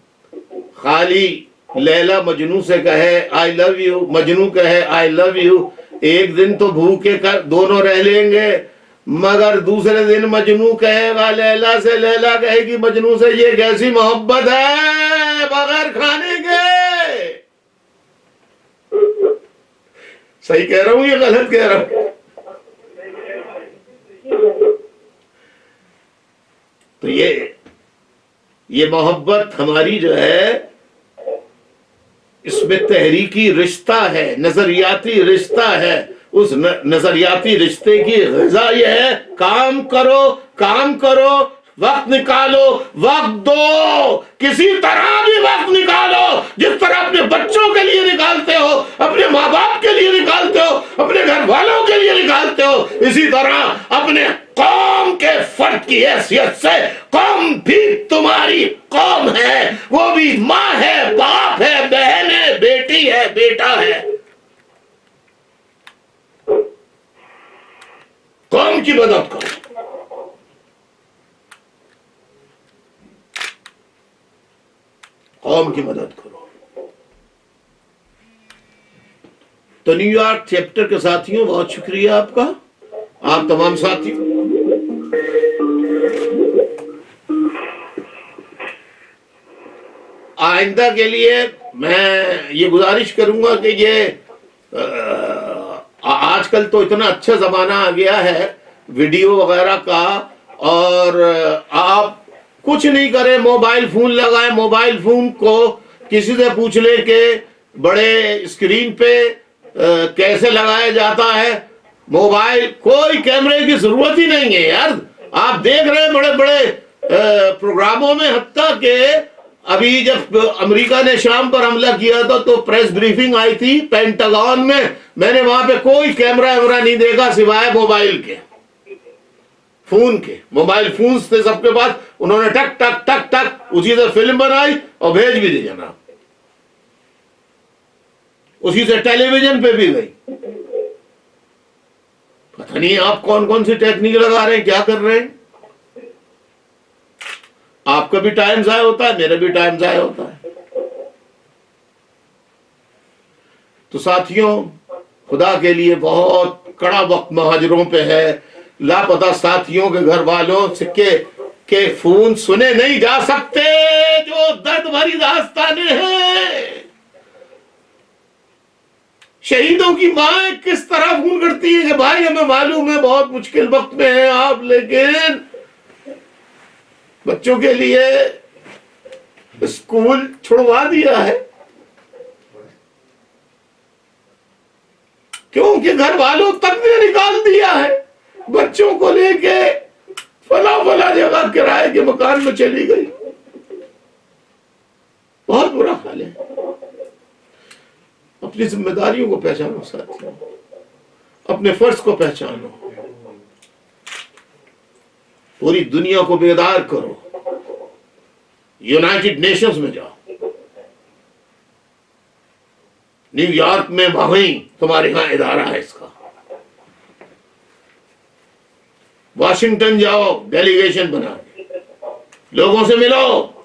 खाली लैला मजनू से कहे आई लव यू, मजनू कहे आई लव यू, एक दिन तो भूखे कर दोनों रह लेंगे, मगर दूसरे दिन मजनू कहेगा लैला से, लैला कहेगी मजनू से, ये कैसी मोहब्बत है बगैर खाने के? सही कह रहा हूं या गलत कह रहा हूं? तो ये मोहब्बत हमारी जो है, इसमें तहरीकी रिश्ता है, नजरियाती रिश्ता है। उस नजरियाती रिश्ते की ग़िज़ा ये है, काम करो काम करो, वक्त निकालो, वक्त दो, किसी तरह भी वक्त निकालो, जिस तरह अपने बच्चों के लिए निकालते हो, अपने माँ बाप के लिए निकालते हो, अपने घर वालों के लिए निकालते हो, इसी तरह अपने कौम के फर्द की हैसियत से, कौम भी तुम्हारी कौम है, वो भी माँ है, बाप है, बहन है, बेटी है, बेटा है। कौम की मदद करो, कौम की मदद करो। तो न्यूयॉर्क चैप्टर के साथियों बहुत शुक्रिया आपका, आप तमाम साथी। आइंदा के लिए मैं ये गुजारिश करूंगा कि ये आजकल तो इतना अच्छा जमाना आ गया है वीडियो वगैरह का, और आप कुछ नहीं करें, मोबाइल फोन लगाएं, मोबाइल फोन को किसी से पूछ ले कि बड़े स्क्रीन पे कैसे लगाया जाता है। मोबाइल कोई कैमरे की जरूरत ही नहीं है यार। आप देख रहे हैं बड़े बड़े प्रोग्रामों में, हत्ता के अभी जब अमेरिका ने शाम पर हमला किया था तो प्रेस ब्रीफिंग आई थी पेंटागन में, मैंने वहां पे कोई कैमरा वैमरा नहीं देखा सिवाय मोबाइल के, फोन के। मोबाइल फोन थे सबके पास, उन्होंने टक टक टक टक उसी से फिल्म बनाई और भेज भी दी जनाब, उसी से टेलीविजन पे भी गई। पता नहीं आप कौन कौन सी टेक्निक लगा रहे हैं, क्या कर रहे हैं। आपका भी टाइम जाया होता है, मेरा भी टाइम जाया होता है। तो साथियों, खुदा के लिए बहुत कड़ा वक्त महाजरों पे है। लापता साथियों के घर वालों के फोन सुने नहीं जा सकते, जो दर्द भरी दास्तानें हैं। शहीदों की मां किस तरह फोन करती है कि भाई हमें मालूम है बहुत मुश्किल वक्त में है आप, लेकिन बच्चों के लिए स्कूल छुड़वा दिया है, क्योंकि घर वालों तक ने निकाल दिया है। बच्चों को लेके फला फला जगह किराए के मकान में चली गई। बहुत बुरा हाल है। अपनी जिम्मेदारियों को पहचानो साथियों, अपने फर्ज को पहचानो, पूरी दुनिया को बेदार करो। यूनाइटेड नेशंस में जाओ, न्यूयॉर्क में वहीं तुम्हारे यहां इदारा है इसका। वॉशिंगटन जाओ, डेलीगेशन बना के लोगों से मिलो।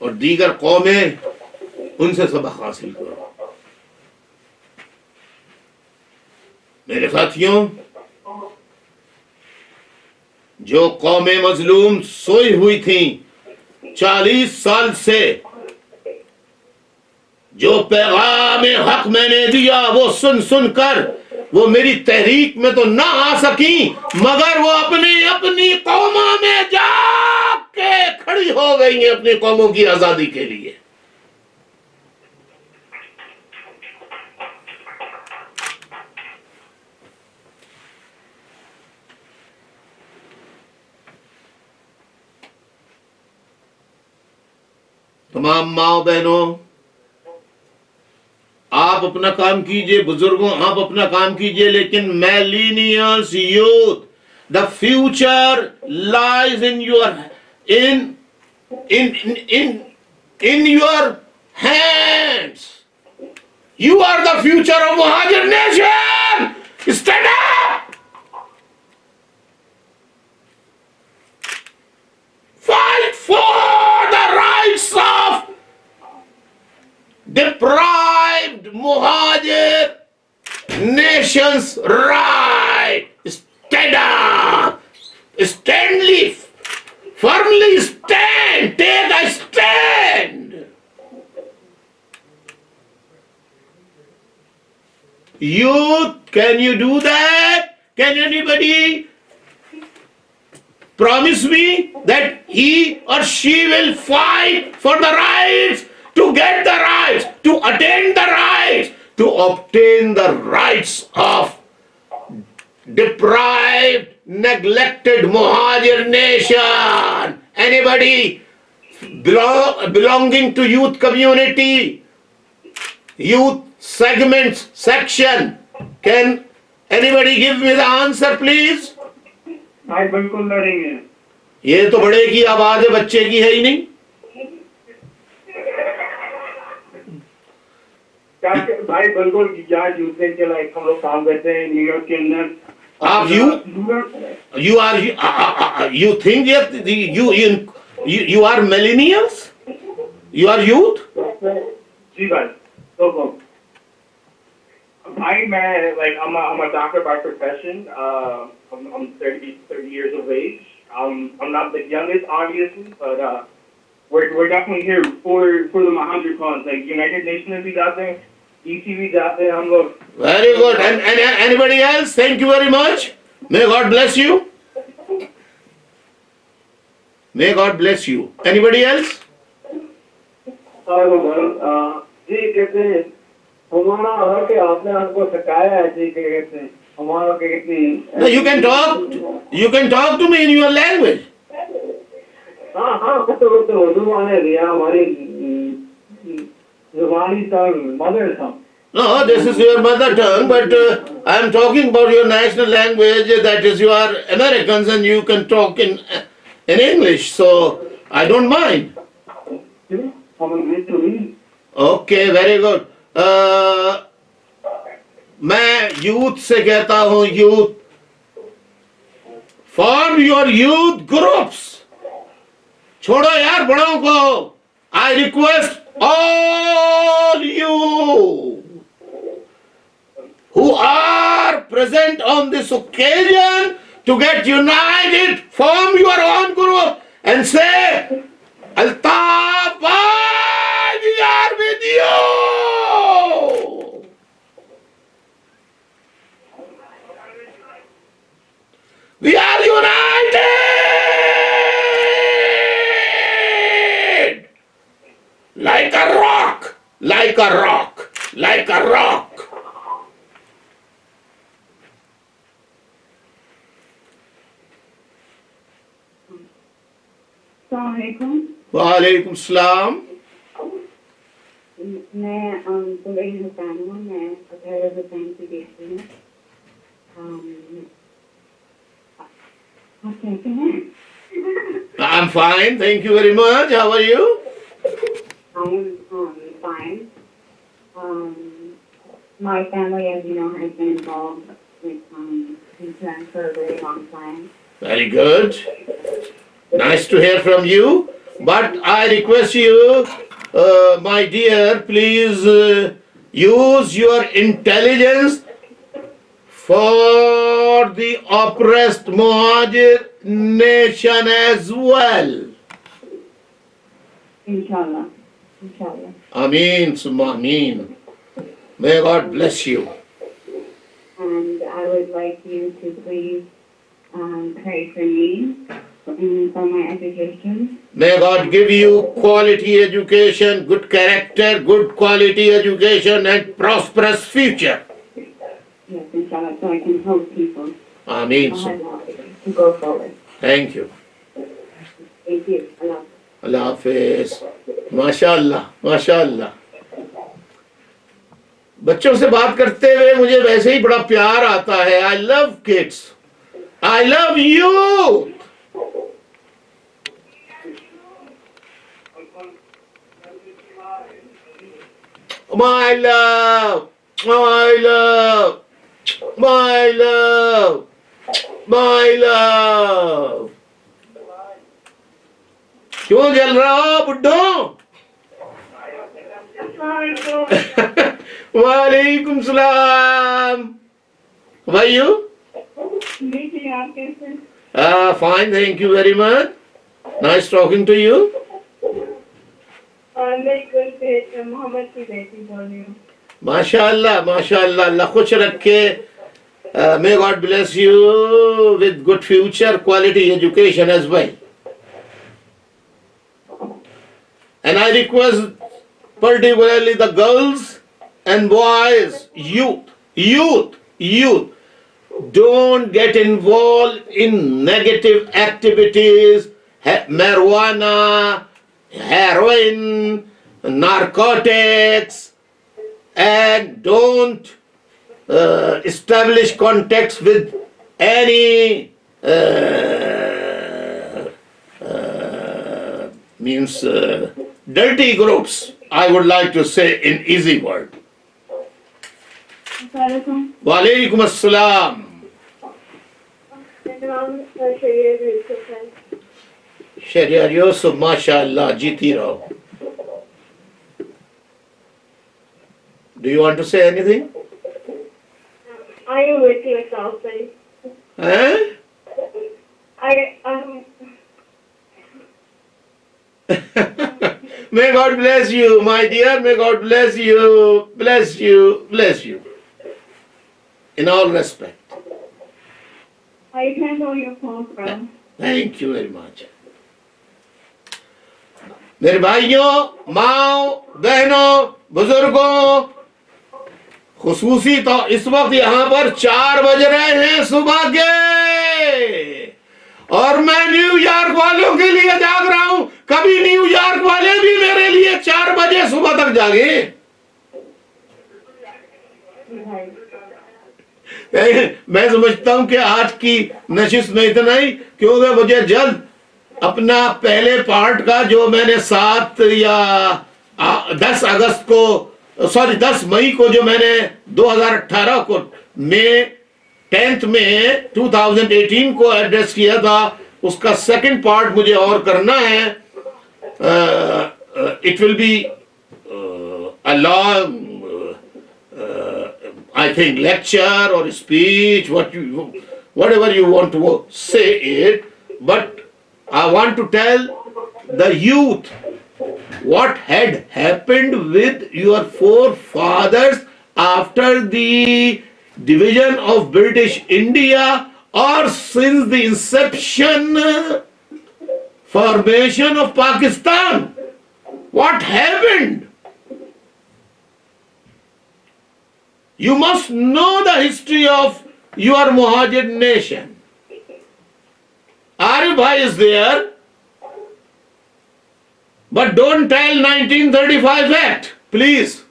और दीगर कौमें, उनसे सबक हासिल करो। मेरे साथियों, जो कौमें मजलूम सोई हुई थी 40 साल से, जो पैगाम हक मैंने दिया वो सुन सुनकर वो मेरी तहरीक में तो ना आ सकी, मगर वो अपनी कौमों में जाके खड़ी हो गई हैं अपनी कौमों की आजादी के लिए। तमाम माओ बहनों, आप अपना काम कीजिए, बुजुर्गों आप अपना काम कीजिए, लेकिन millennials, youth, the future lies in your hands. You are the future of Muhajir nation. Stand up, fight for the rights of deprived Muhajir nations right. Stand up, firmly stand, take a stand. Youth, can you do that? Can anybody promise me that he or she will fight for the rights, to get the rights, to attain the rights, to obtain the rights of deprived, neglected Muhajir nation? Anybody belonging to youth community, youth segments, section, can anybody give me the answer please? भाई बिल्कुल लड़ेंगे। ये तो बड़े की आवाज है, बच्चे की है ही नहीं। भाई बिल्कुल, जहाँ यूथ के लाइक हम लोग काम करते हैं न्यूयॉर्क के अंदर। आप you think that You are millennials? You are youth? जी भाई, no problem. भाई मैं like I'm a doctor by profession. I'm 30 years of age. I'm not the youngest, obviously, but we're definitely here for the Mahandra cause. Like United Nations भी जाते हैं, ECB जाते हैं हम लोग. Very good. And anybody else? Thank you very much. May God bless you. May God bless you. Anybody else? जी कहते हैं हमारा हर के आपने हमको सिखाया है जी कहते हैं हमारा कहते हैं. No, you can talk. You can talk to me in your language. हाँ हाँ तो उर्दू वाले दिया हमारी जुबानी tongue mother tongue. No, this is your mother tongue, but I am talking about your national language. That is, you are Americans and you can talk in English, so I don't mind. हम अंग्रेज तो नहीं. Okay, very good. मैं youth से कहता हूँ youth. Form your youth groups. छोड़ो यार बड़ों को. I request all you who are present on this occasion to get united, form your own group and say, Altaf, we are with you. We are united like a rock, like a rock, like a rock. अस्सलामुअलैकुम। वालेकुम सलाम। मैं Dubai Hussain हूँ, मैं अठारह हुसैन से देखती हूँ। आप कैसे हैं? I'm fine, thank you very much. How are you? I'm fine. My family, as you know, has been involved with insurance for a very long time. Very good. Nice to hear from you. But I request you, my dear, please use your intelligence for the oppressed Muhajir nation as well. Inshallah. Inshallah. Ameen, summa ameen. May God bless you. And I would like you to please pray for me and for my education. May God give you quality education, good character, good quality education and prosperous future. Yes, inshallah, so I can help people. Ameen. To go forward. Thank you. Thank you. Allah. Allah Hafiz. माशाअल्लाह माशाअल्लाह. बच्चों से बात करते हुए मुझे वैसे ही बड़ा प्यार आता है. I love kids. I love you. My love, my love, my love, my love. क्यों जल रहा हो बुड्ढो? वालेकुम सलाम. How are you? देखिए आप कैसे? Fine, thank you very much. Nice talking to you. मैं कुल मोहम्मद की बेटी बोल रही हूँ. माशाअल्लाह माशाअल्लाह. अल्लाह खुश रखे. May God bless you with good future, quality education as well. And I request particularly the girls and boys, youth, don't get involved in negative activities, marijuana, heroin, narcotics, and don't establish contacts with any dirty groups, I would like to say in easy word. Assalamualaikum. Walaikum assalam. मेरा नाम शहीद यूसुफ है. शहरियारियों सो माशाअल्लाह जीती रहो। Do you want to say anything? I am with you, Salsa. हैं? I'm May God bless you, my dear. May God bless you, bless you, bless you. In all respect. I can know your phone from. Thank you very much. मेरे भाइयों, माओ, बहनों, बुजुर्गों, खुसूसी तो इस वक्त यहाँ पर 4 बज रहे हैं सुबह के, और मैं न्यूयॉर्क वालों के लिए जाग रहा हूं। कभी न्यूयॉर्क वाले भी मेरे लिए 4 बजे सुबह तक जागे। मैं समझता हूं कि आज की नशिश में इतना ही, क्योंकि मुझे जल्द अपना पहले पार्ट का जो मैंने 7 या 10 अगस्त को, सॉरी 10 मई को जो मैंने 2018 को मई 10th में 2018 को एड्रेस किया था, उसका सेकंड पार्ट मुझे और करना है। It will be a long I think lecture or speech, whatever you want to say it, but I want to tell the youth what had happened with your forefathers after the division of British India, or since the inception formation of Pakistan. What happened? You must know the history of your Muhajir nation. Arif Bhai is there, but don't tell 1935 Act, please.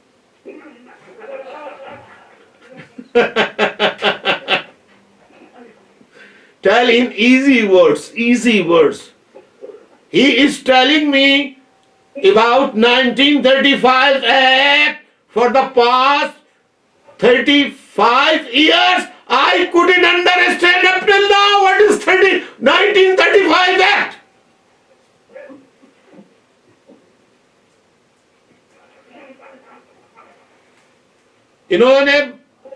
Tell in easy words, easy words. He is telling me about 1935 Act for the past 35 years. I couldn't understand up till now what is 1935 Act. इन्होंने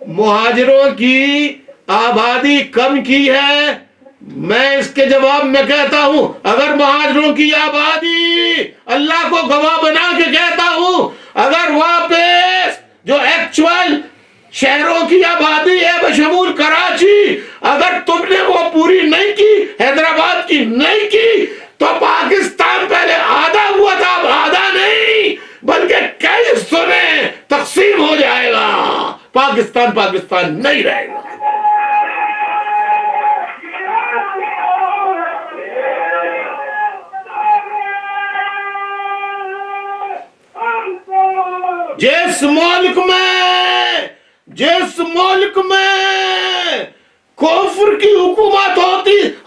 मुहाजिरों की आबादी कम की है। मैं इसके जवाब में कहता हूं, अगर मुहाजिरों की आबादी, अल्लाह को गवाह बना के कहता हूं, अगर वापस जो एक्चुअल शहरों की आबादी है बशमूल कराची, अगर तुमने वो पूरी नहीं की, हैदराबाद की नहीं की, तो पाकिस्तान पहले आधा हुआ था, अब आधा नहीं बल्कि कई हिस्सों में तकसीम हो जाएगा। पाकिस्तान पाकिस्तान नहीं रहेगा। जिस मुल्क में कुफ्र की हुकूमत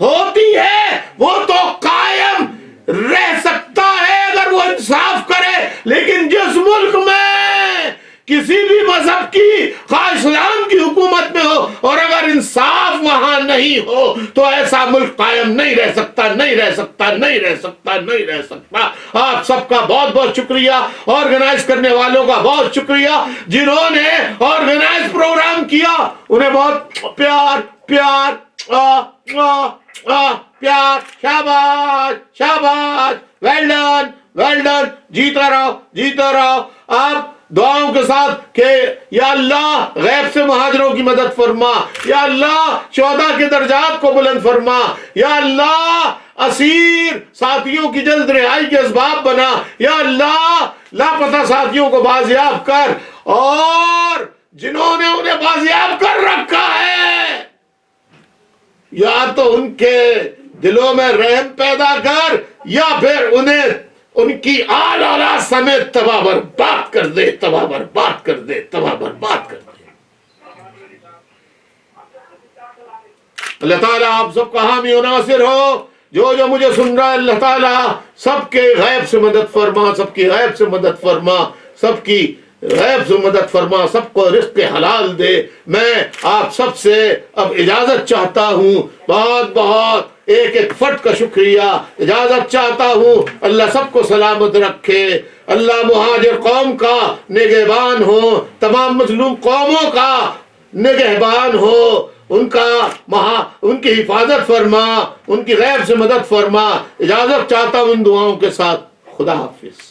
होती है, वो तो कायम रह सकता है अगर वो इंसाफ करे, लेकिन जिस मुल्क में किसी भी मजहब की, खास इस्लाम की हुकूमत में हो, और अगर इंसाफ वहां नहीं हो, तो ऐसा मुल्क कायम नहीं रह सकता, नहीं रह सकता, नहीं रह सकता, नहीं रह सकता। आप सबका बहुत बहुत शुक्रिया, ऑर्गेनाइज करने वालों का बहुत शुक्रिया, जिन्होंने ऑर्गेनाइज प्रोग्राम किया, उन्हें बहुत प्यार प्यार प्यार, शाबाश शाबाश, वेल डन वेल डन, जीता रहो जीता रहो। आप दुआओं के साथ के या अल्लाह गैब से मुहाजिरों की मदद फरमा, या अल्लाह शोहदा के दर्जात को बुलंद फरमा, या अल्लाह असीर साथियों की जल्द रिहाई के असबाब बना, या अल्लाह लापता साथियों को बाजियाब कर, और जिन्होंने उन्हें बाजियाब कर रखा है, या तो उनके दिलों में रहम पैदा कर, या फिर उन्हें उनकी आल औलाद समेत तबाह बर्बाद कर दे, तबाह बर्बाद कर दे, तबाह बर्बाद कर दे। अल्लाह ताला आप सबका हामी और नासिर हो। जो मुझे सुन रहा है, अल्लाह ताला सबके गैब से मदद फरमा, सबकी गैब से मदद फरमा, सबकी गैब से मदद फरमा, सबको रिज़्क़ हलाल दे। मैं आप सबसे अब इजाज़त चाहता हूँ, बहुत बहुत एक एक फट का शुक्रिया, इजाज़त चाहता हूँ। अल्लाह सबको सलामत रखे। अल्लाह मुहाजिर कौम का निगहबान हो, तमाम मज़लूम कौमों का निगहबान हो, उनकी हिफाजत फरमा, उनकी गैब से मदद फरमा। इजाज़त चाहता हूँ इन दुआओं के साथ। खुदा हाफिज़।